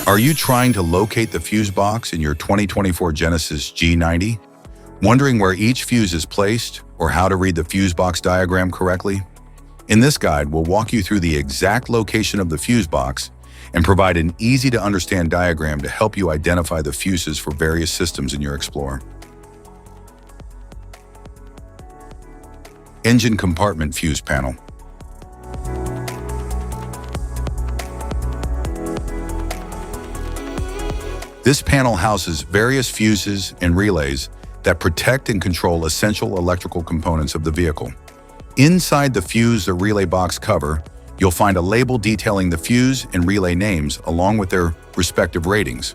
Are you trying to locate the fuse box in your 2024 Genesis G90? Wondering where each fuse is placed or how to read the fuse box diagram correctly? In this guide, we'll walk you through the exact location of the fuse box and provide an easy-to-understand diagram to help you identify the fuses for various systems in your Explorer. Engine compartment fuse panel. This panel houses various fuses and relays that protect and control essential electrical components of the vehicle. Inside the fuse or relay box cover, you'll find a label detailing the fuse and relay names along with their respective ratings.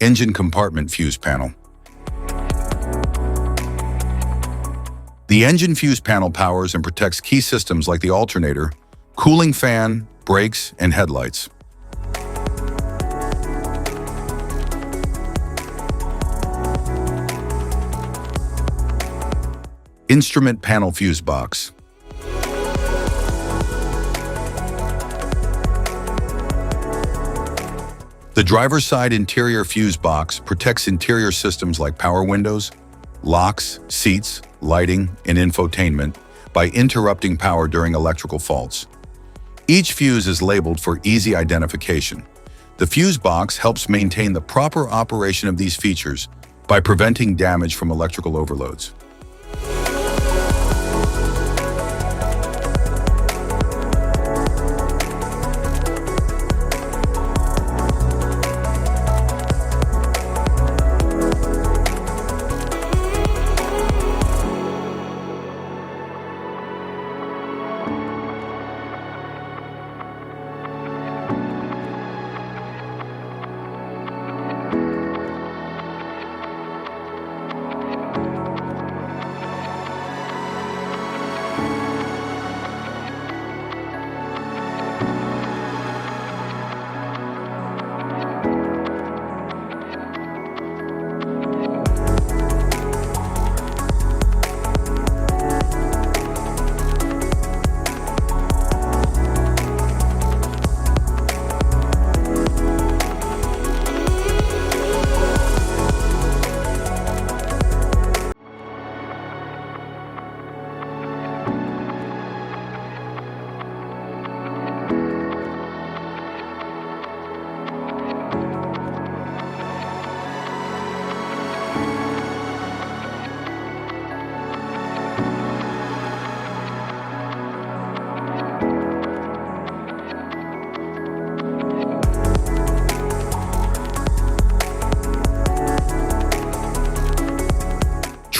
Engine compartment fuse panel. The engine fuse panel powers and protects key systems like the alternator, cooling fan, brakes, and headlights. Instrument panel fuse box. The driver's side interior fuse box protects interior systems like power windows, locks, seats, lighting, and infotainment by interrupting power during electrical faults. Each fuse is labeled for easy identification. The fuse box helps maintain the proper operation of these features by preventing damage from electrical overloads.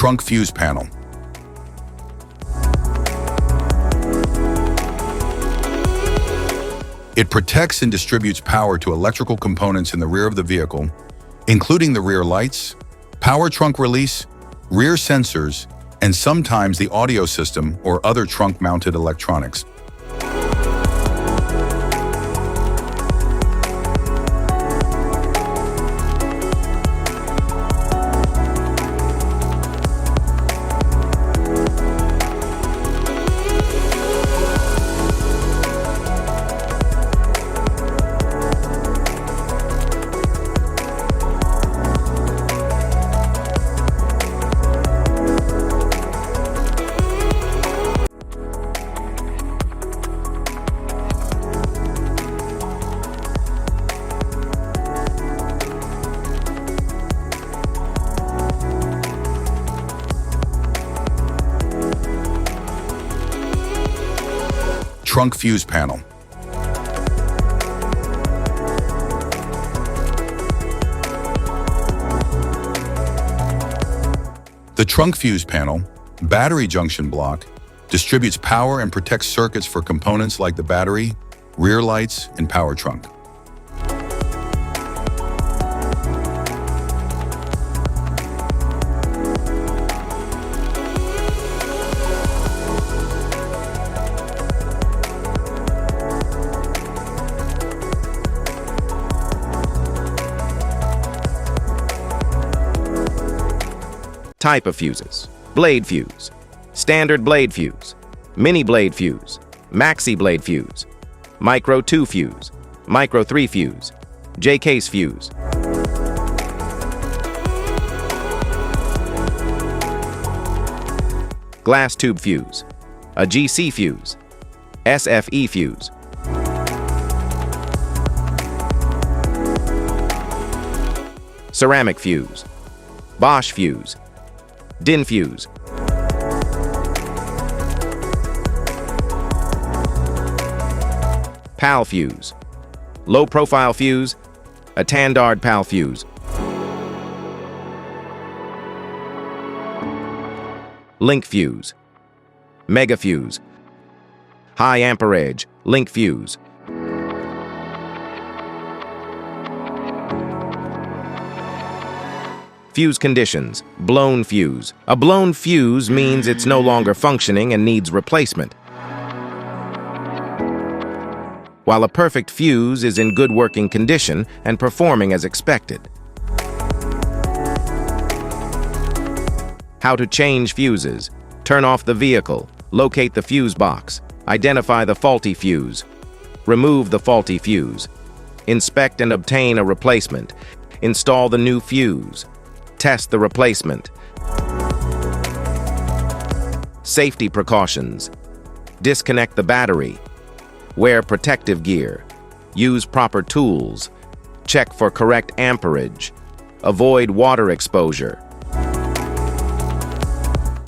Trunk fuse panel. It protects and distributes power to electrical components in the rear of the vehicle, including the rear lights, power trunk release, rear sensors, and sometimes the audio system or other trunk-mounted electronics. trunk fuse panel. The trunk fuse panel, battery junction block, distributes power and protects circuits for components like the battery, rear lights, and power trunk. Type of fuses: blade fuse, standard blade fuse, mini blade fuse, maxi blade fuse, micro 2 fuse, micro 3 fuse, J-case fuse. Glass tube fuse, a GC fuse, SFE fuse. Ceramic fuse, Bosch fuse, DIN fuse. PAL fuse, low profile fuse, a Tandard PAL fuse. Link fuse, mega fuse, high amperage, link fuse. Fuse conditions: blown fuse. A blown fuse means it's no longer functioning and needs replacement, while a perfect fuse is in good working condition and performing as expected. How to change fuses: turn off the vehicle, locate the fuse box, identify the faulty fuse, remove the faulty fuse, inspect and obtain a replacement, install the new fuse, test the replacement. Safety precautions: disconnect the battery, wear protective gear, use proper tools, check for correct amperage, avoid water exposure.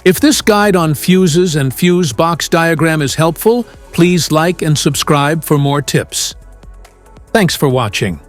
If this guide on fuses and fuse box diagram is helpful, please like and subscribe for more tips. Thanks for watching.